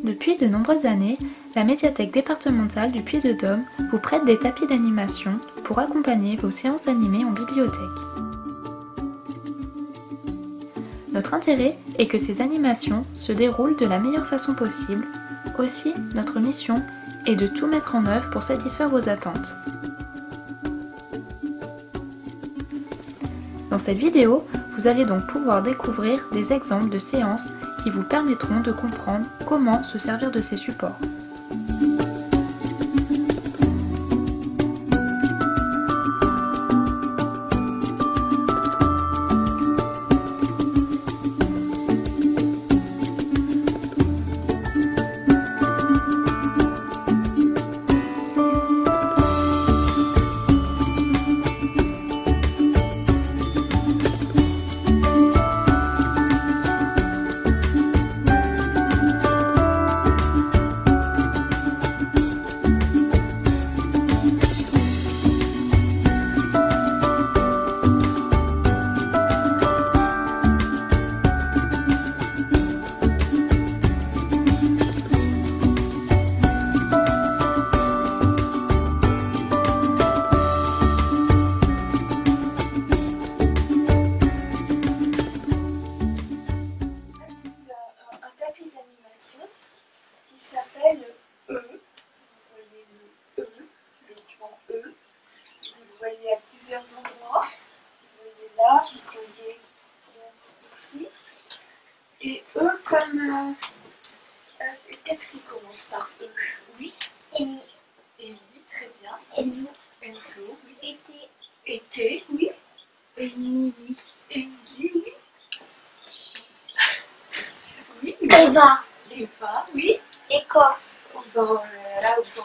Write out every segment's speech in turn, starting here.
Depuis de nombreuses années, la médiathèque départementale du Puy-de-Dôme vous prête des tapis d'animation pour accompagner vos séances animées en bibliothèque. Notre intérêt est que ces animations se déroulent de la meilleure façon possible. Aussi, notre mission est de tout mettre en œuvre pour satisfaire vos attentes. Dans cette vidéo, vous allez donc pouvoir découvrir des exemples de séances qui vous permettront de comprendre comment se servir de ces supports. Qui s'appelle E. Vous voyez le E, le grand E. Vous le voyez à plusieurs endroits. Vous voyez là, vous voyez ici. Et E comme... qu'est-ce qui commence par E? Oui. Eni. Eni, très bien. Enzo. Enzo, oui. Été. Été, oui. Émilie. Émilie, oui. Oui. Eva. Eva, oui. Écorce. Bon, là, vous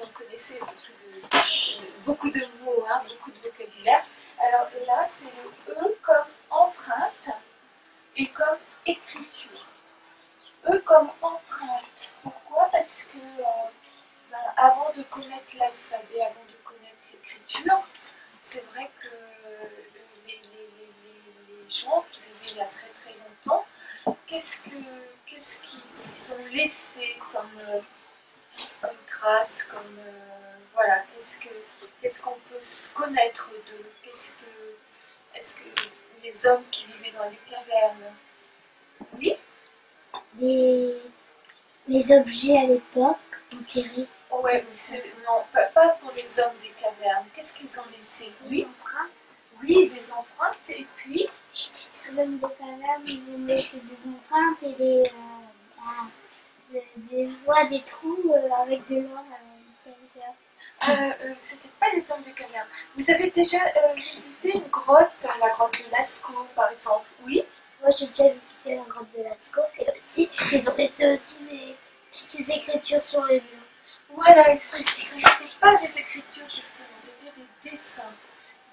en connaissez beaucoup de mots, hein, beaucoup de vocabulaire. Alors là, c'est le E comme empreinte et comme écriture. E comme empreinte. Pourquoi? Parce que avant de connaître l'alphabet, avant de connaître l'écriture, c'est vrai que les gens qui vivaient il y a très très longtemps, qu'est-ce qu'ils ont laissé comme trace, comme voilà, qu'est-ce qu'on peut se connaître d'eux, est-ce que les hommes qui vivaient dans les cavernes, oui, Les objets à l'époque, on dirait. ouais, non, pas pour les hommes des cavernes. Qu'est-ce qu'ils ont laissé? Oui, empreintes. oui, des empreintes et puis Les hommes de cavernes, ils ont laissé des empreintes et des voies, des trous avec des lois à l'intérieur. c'était pas les hommes des cavernes. Vous avez déjà visité une grotte, la grotte de Lascaux par exemple? Oui. Moi, j'ai déjà visité la grotte de Lascaux et aussi, ils ont laissé aussi des écritures sur les murs. Voilà, ce n'était pas des écritures justement, c'était des dessins.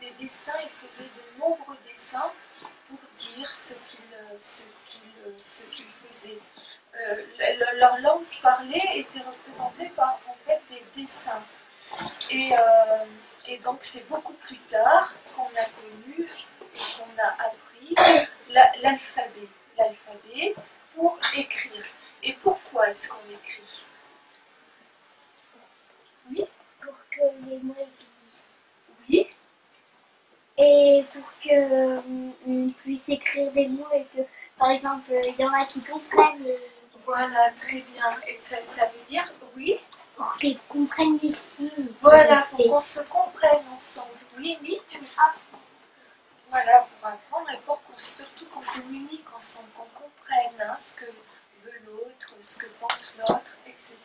Des dessins, ils faisaient de nombreux dessins pour dire ce qu'ils faisaient. Leur langue parlée était représentée par en fait des dessins. Et donc c'est beaucoup plus tard qu'on a connu et qu'on a appris l'alphabet. L'alphabet pour écrire. Et pourquoi est-ce qu'on écrit? Oui. Pour que les mots existent. Oui. Et pour qu'on puisse écrire des mots et que, par exemple, il y en a qui comprennent. Voilà, très bien. Et ça veut dire, oui. Pour qu'ils comprennent les signes. Voilà, pour qu'on se comprenne ensemble. Oui, oui, tu voilà, pour apprendre et pour surtout qu'on communique ensemble, qu'on comprenne hein, ce que veut l'autre, ce que pense l'autre, etc.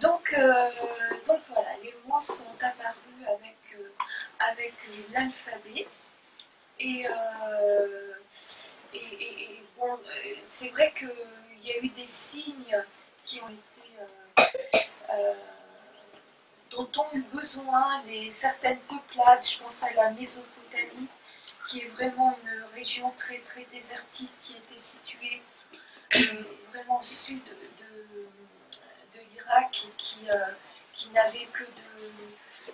Donc voilà, les mots sont apparus avec l'alphabet. Et bon, c'est vrai qu'il y a eu des signes qui ont été dont ont eu besoin certaines peuplades. Je pense à la Mésopotamie, qui est vraiment une région très très désertique, qui était située vraiment au sud de l'Irak et qui n'avait que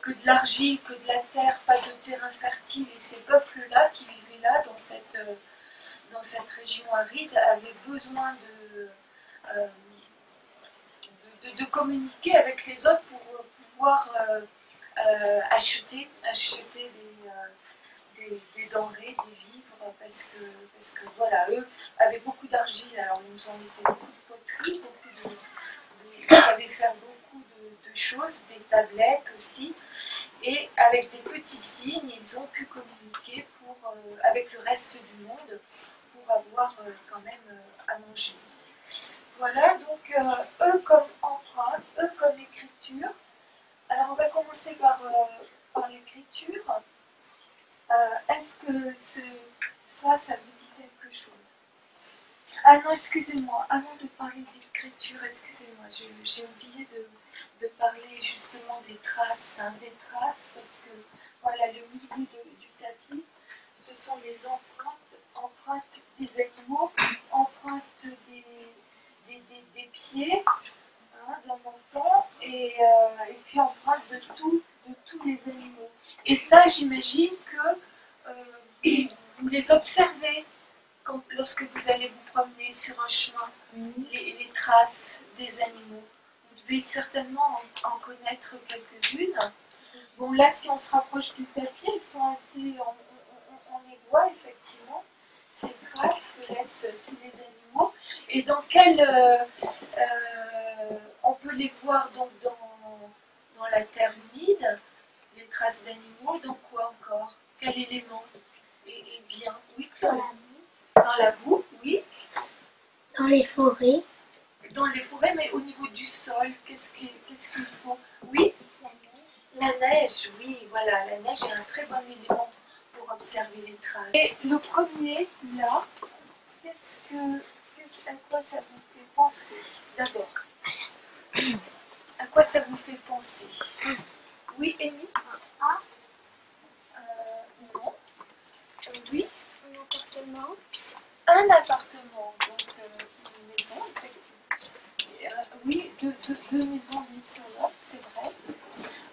que de l'argile, que de la terre, pas de terrain fertile. Et ces peuples-là qui vivaient là, dans cette région aride, avaient besoin de communiquer avec les autres pour pouvoir acheter des denrées, des vivres, parce que voilà, eux avaient beaucoup d'argile, alors ils nous ont laissé beaucoup de poterie, ils savaient faire beaucoup de choses, des tablettes aussi, et avec des petits signes, ils ont pu communiquer avec le reste du monde pour avoir quand même à manger. Voilà, donc eux comme empreinte, eux comme écriture. Alors on va commencer par l'écriture. Est-ce que ça vous dit quelque chose? Ah non, excusez-moi, avant de parler d'écriture, excusez-moi, j'ai oublié de parler justement des traces, parce que voilà, le milieu du tapis, ce sont les empreintes des animaux, empreintes des pieds d'un enfant, et puis empreintes de tous les animaux. Et ça, j'imagine que vous les observez lorsque vous allez vous promener sur un chemin, les traces des animaux. Vous devez certainement en connaître quelques-unes. Bon, là, si on se rapproche du tapis, elles sont assez... On les voit, effectivement, ces traces que laissent tous les animaux. Et dans quel... on peut les voir donc dans la terre humide, les traces d'animaux. Dans quoi encore? Quel élément est bien? Oui, Claude. Dans la boue, oui. Dans les forêts. Dans les forêts, mais au niveau du sol, qu'est-ce qu'il faut? Oui. La neige, oui, voilà, la neige est un très bon élément pour observer les traces. Et le premier, là, à quoi ça vous fait penser? D'abord, à quoi ça vous fait penser? Oui, Amy? Non. Oui. Un appartement. Un appartement, donc une maison, effectivement. Oui, deux maisons d'une seule œuvre, c'est vrai.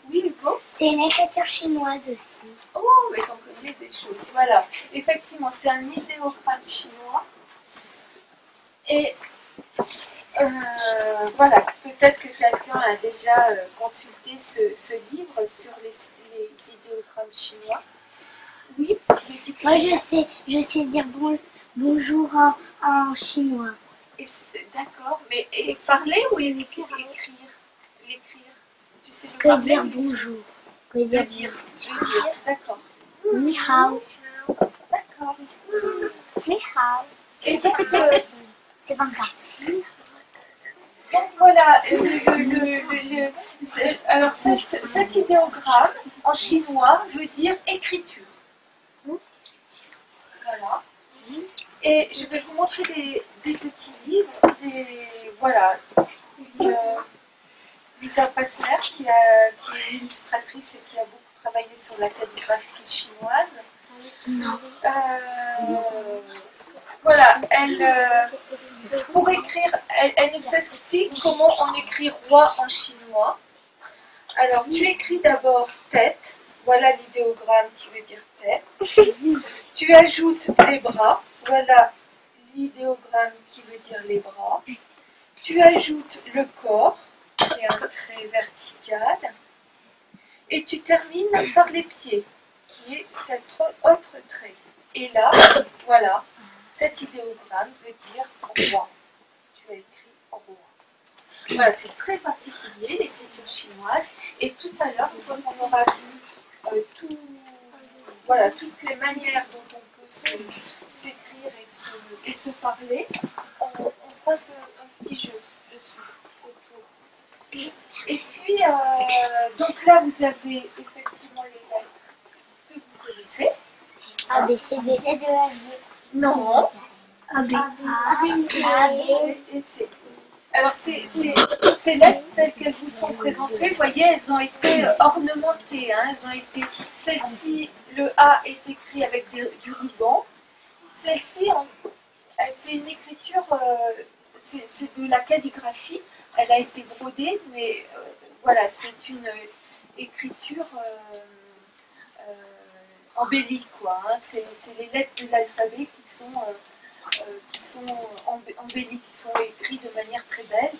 Oui, Hugo? C'est une écriture chinoise aussi. Oh, mais t'en connais des choses. Voilà, effectivement, c'est un idéogramme chinois. Et voilà, peut-être que quelqu'un a déjà consulté ce livre sur les idéogrammes chinois. Oui, moi je sais dire bonjour en chinois. D'accord, mais parler ou écrire? L'écrire. Tu sais le que parler? Dire bonjour. Que dire. D'accord. Ni hao. D'accord. Ni hao. Et donc, c'est pas grave. donc voilà, alors cet idéogramme en chinois veut dire écriture. Voilà. Et je vais vous montrer des petits livres, voilà. Lisa Passner, qui est illustratrice et qui a beaucoup travaillé sur la calligraphie chinoise. Non. Voilà, pour écrire, elle nous explique comment on écrit roi en chinois. Alors, tu écris d'abord tête, voilà l'idéogramme qui veut dire tête. Tu ajoutes les bras, voilà l'idéogramme qui veut dire les bras. Tu ajoutes le corps, qui est un trait vertical. Et tu termines par les pieds, qui est cet autre trait. Et là, voilà, cet idéogramme veut dire roi. Tu as écrit roi. Voilà, c'est très particulier, l'écriture chinoise. Et tout à l'heure, une fois qu'on aura vu toutes les manières dont on peut s'écrire et se parler, on fera un petit jeu dessus, autour. Et puis, donc là, vous avez effectivement les lettres que vous connaissez. A, B, C, D, C, D, E, F, G. Non. A, B, C, Et C. Alors, ces lettres telles qu'elles vous sont présentées, vous voyez, elles ont été ornementées. Hein, elles ont été. Celle-ci, le A est écrit avec du ruban. Celle-ci, c'est une écriture, c'est de la calligraphie. Elle a été brodée, mais voilà, c'est une écriture embellie, quoi. Hein. C'est les lettres de l'alphabet qui sont embellies, qui sont écrites de manière très belle.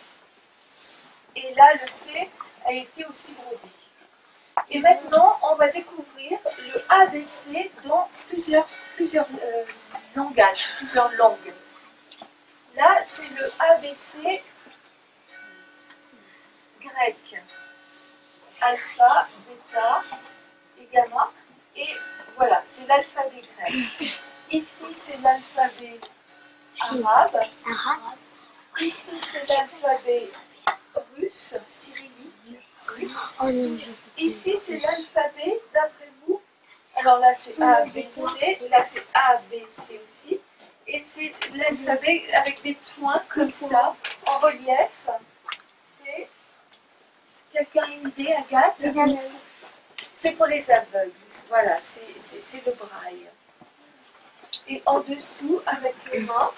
Et là, le C a été aussi brodé. Et maintenant, on va découvrir le ABC dans plusieurs langages, plusieurs langues. Là, c'est le ABC grec. Alpha, bêta et gamma. Et voilà, c'est l'alphabet grec. Ici, c'est l'alphabet arabe. Ici, c'est l'alphabet russe, cyrillique. Ici, c'est l'alphabet, d'après vous. Alors là, c'est A, B, C. Là, c'est A, B, C aussi. Et c'est l'alphabet avec des points comme ça, en relief. C'est... Quelqu'un a une idée, Agathe? C'est pour les aveugles. Voilà, c'est le braille. Et en dessous, avec les mains,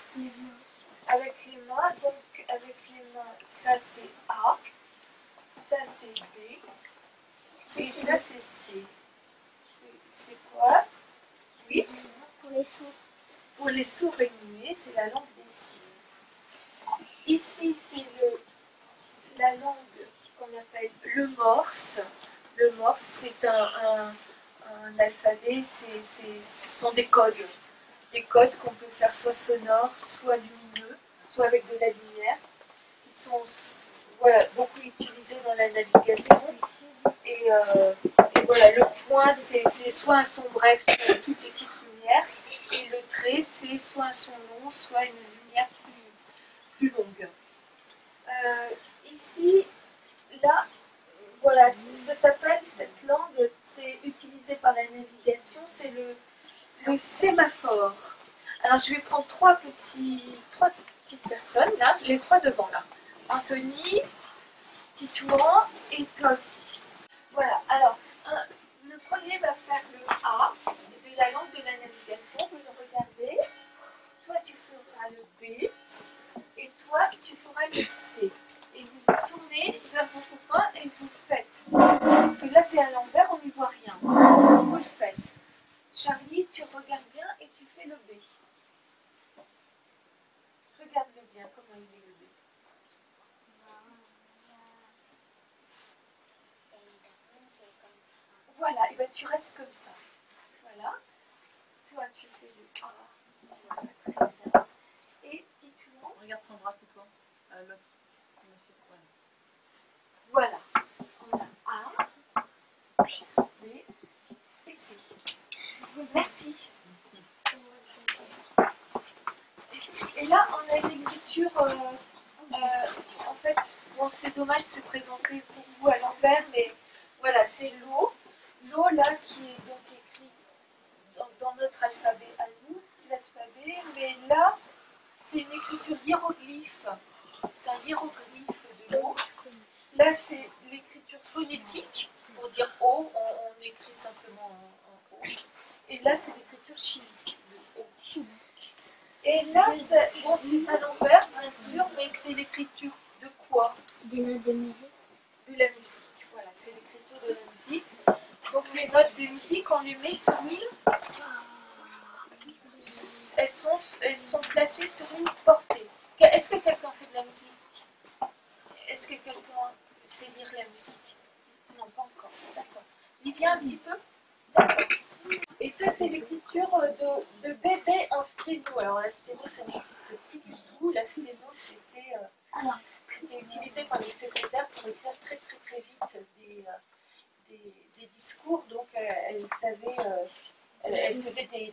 donc avec les mains, ça c'est A, ça c'est B, et ça c'est C. C'est quoi? Oui. Pour les sourds et muets, c'est la langue des signes. Ici, c'est la langue qu'on appelle le morse. Le morse, c'est un alphabet, ce sont des codes. Des codes qu'on peut faire soit sonores, soit lumineux, soit avec de la lumière. Ils sont beaucoup utilisés dans la navigation. Et voilà, le point, c'est soit un son bref, soit une toute petite lumière. Et le trait, c'est soit un son long, soit une lumière plus longue. Ici, là, voilà, ça s'appelle, cette langue, c'est utilisé par la navigation, c'est le sémaphore. Alors, je vais prendre trois petites personnes, là, les trois devant, là. Anthony, Titouan et toi aussi. Voilà, alors, le premier va faire le A de la langue de la navigation, vous le regardez. Toi, tu feras le B, et toi, tu feras le C. Et vous vous tournez vers vos copains et vous faites. Parce que là, c'est à l'envers, on n'y voit rien. Vous le faites. Charlie, tu regardes bien et tu fais le B. Regarde-le bien, comment il est le B. Voilà, et bien tu restes comme ça. Voilà. Toi, tu fais le A. Voilà, très bien. Et Titouan. Regarde son bras, Titouan. L'autre. Monsieur. Voilà. On a A, B et C. Merci. Et là, on a une écriture, en fait, bon, c'est dommage, c'est présenté pour vous à l'envers, mais voilà, c'est l'eau. L'eau, là, qui est donc écrit dans notre alphabet à nous, l'alphabet, mais là, c'est une écriture hiéroglyphe. C'est un hiéroglyphe de l'eau. Là, c'est l'écriture phonétique, pour dire O, on écrit simplement en O. Et là, c'est l'écriture chimique de O. Et là, bon, c'est à l'envers, bien sûr, mais c'est l'écriture de quoi? Des notes de musique. De la musique. Voilà, c'est l'écriture de la musique. Donc, les notes de musique, on les met sur une... Elles sont placées sur une portée. Est-ce que quelqu'un fait de la musique? Est-ce que quelqu'un sait lire la musique? Non, pas encore. D'accord. Il vient un petit peu? D'accord. Et ça, c'est l'écriture de bébé en sténo. Alors, la sténo, ça n'existe plus du tout. La sténo, c'était utilisé par les secrétaires pour écrire très, très, très vite des discours. Donc, elle faisait des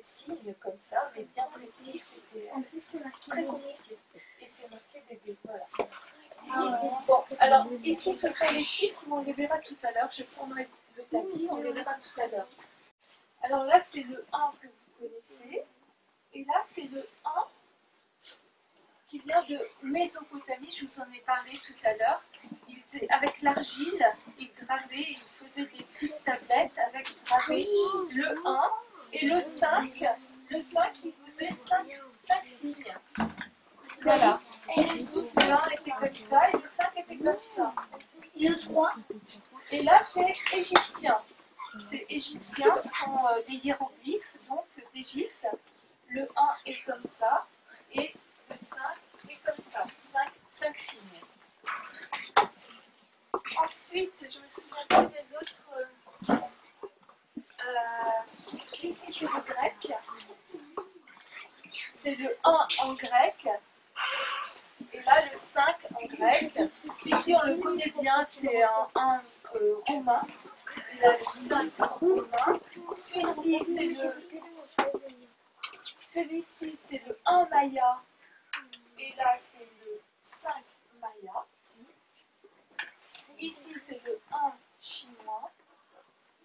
signes comme ça, mais bien précis. C'était très compliqué. Et c'est marqué bébé. Voilà. Bon, alors, ici, ce sont les chiffres, mais on les verra tout à l'heure. Je tournerai le tapis, on les verra tout à l'heure. Alors là, c'est le 1 que vous connaissez. Et là, c'est le 1 qui vient de Mésopotamie. Je vous en ai parlé tout à l'heure. Avec l'argile, ils gravaient, ils se faisaient des petites tablettes avec gravé le 1 et le 5. Le 5, il faisait 5 signes. Voilà. Et le 1 était comme ça et le 5 était comme ça. Le 3. Et là, c'est égyptien, sont les hiéroglyphes donc d'Égypte. Le 1 est comme ça et le 5 est comme ça. 5 signes. Ensuite, je me souviens pas des autres. Ici, c'est le grec. C'est le 1 en grec. Et là, le 5 en grec. Ici, on le connaît bien, c'est un 1 romain. Et là, le 5 romain. Celui-ci, c'est le 1 maya. Et là, c'est le 5 maya. Ici, c'est le 1 chinois.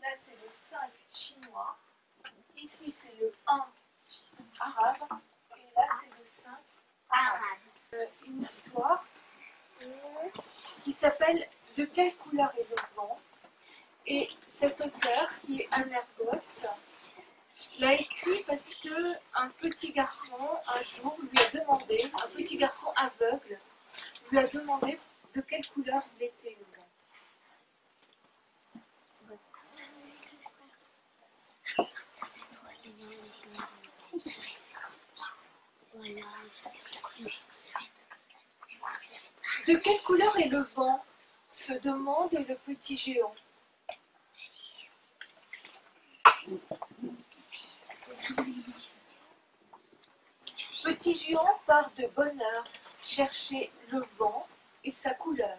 Là, c'est le 5 chinois. Ici, c'est le 1 arabe. Et là, c'est le 5 arabe. Une histoire qui s'appelle « De quelle couleur est le vent ?» Et cet auteur, qui est Anergots, l'a écrit parce qu'un petit garçon, un jour, lui a demandé, un petit garçon aveugle, lui a demandé de quelle couleur il était le vent. De quelle couleur est le vent? Se demande le petit géant. Petit géant part de bonne heure chercher le vent et sa couleur.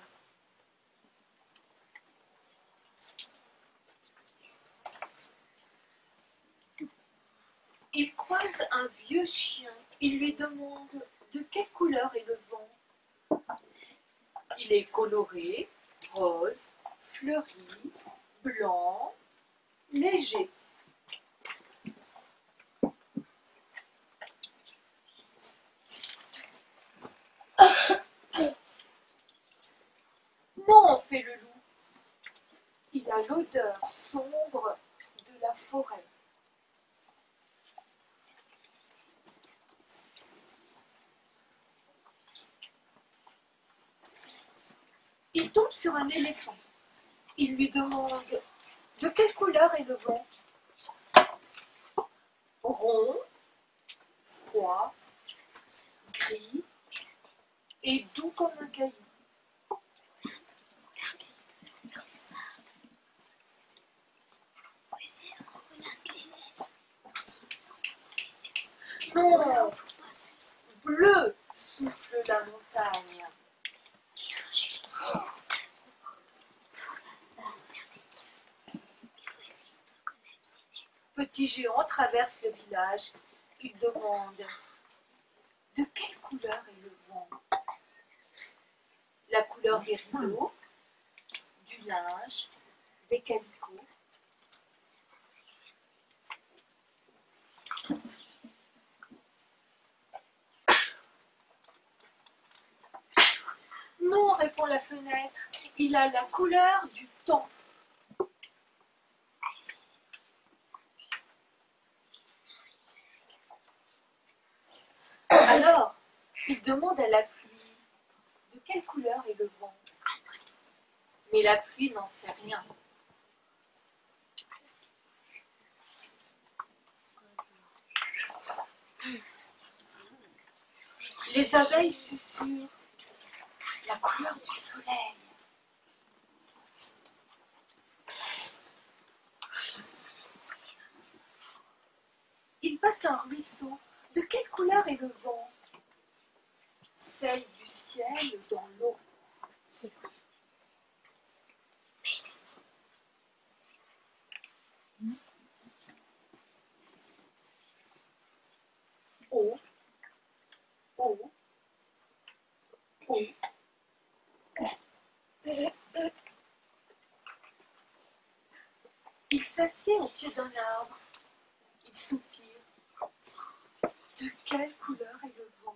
Il croise un vieux chien. Il lui demande de quelle couleur est le vent. Il est coloré, rose, fleuri, blanc, léger. Non, fait le loup. Il a l'odeur sombre de la forêt. Il tombe sur un éléphant. Il lui demande de quelle couleur est le vent. Rond, froid, gris et doux comme un caillou. Non, bleu souffle la montagne. Petit géant traverse le village. Il demande de quelle couleur est le vent. La couleur des rideaux, du linge, des calicots. Non, répond la fenêtre, il a la couleur du temps. Alors, il demande à la pluie de quelle couleur est le vent. Mais la pluie n'en sait rien. Les abeilles susurrent la couleur du soleil. Il passe un ruisseau. De quelle couleur est le vent? Celle du ciel dans l'eau. Eau, eau, eau. Il s'assied au pied d'un arbre. Il soupire. De quelle couleur est le vent?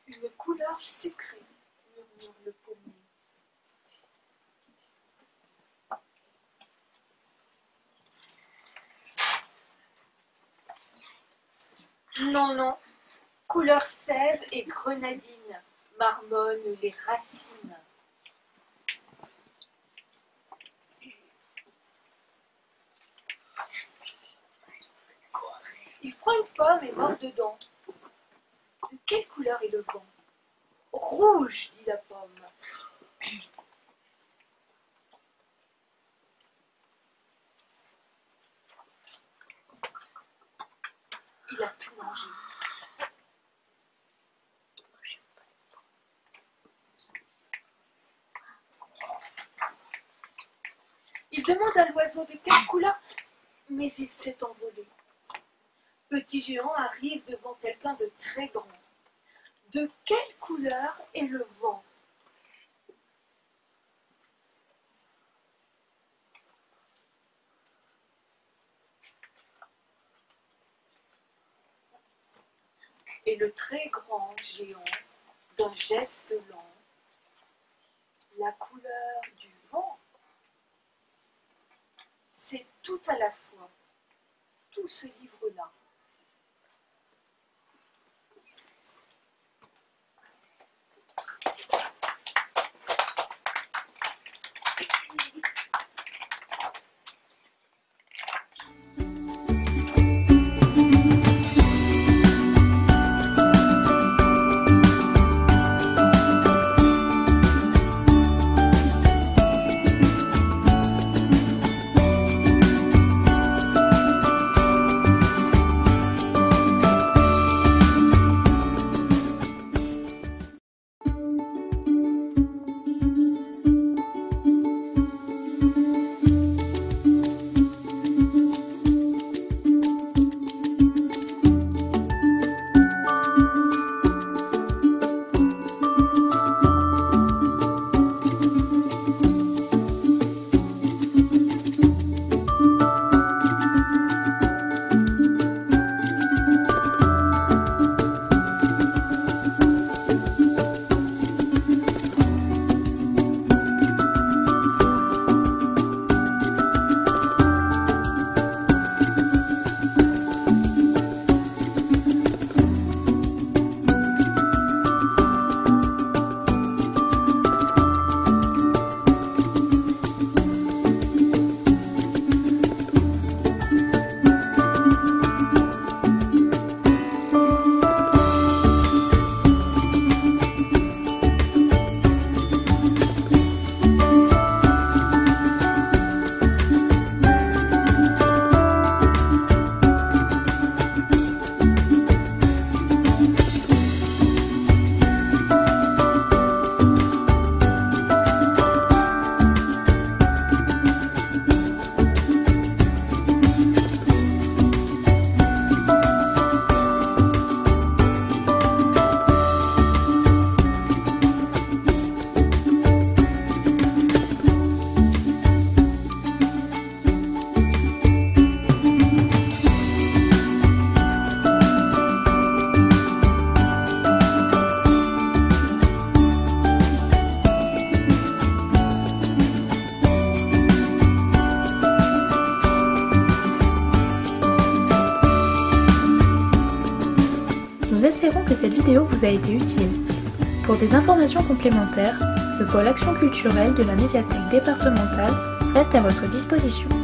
Une couleur sucrée, murmure le pommier. Non, non, couleur sève et grenadine, marmonnent les racines. Il prend une pomme et mord dedans. De quelle couleur est le vent? Rouge, dit la pomme. Il a tout mangé. Il demande à l'oiseau de quelle couleur, mais il s'est envolé. Petit géant arrive devant quelqu'un de très grand. De quelle couleur est le vent? Et le très grand géant, d'un geste lent, la couleur du vent, c'est tout à la fois, tout ce livre-là. Nous espérons que cette vidéo vous a été utile. Pour des informations complémentaires, le pôle Action culturelle de la médiathèque départementale reste à votre disposition.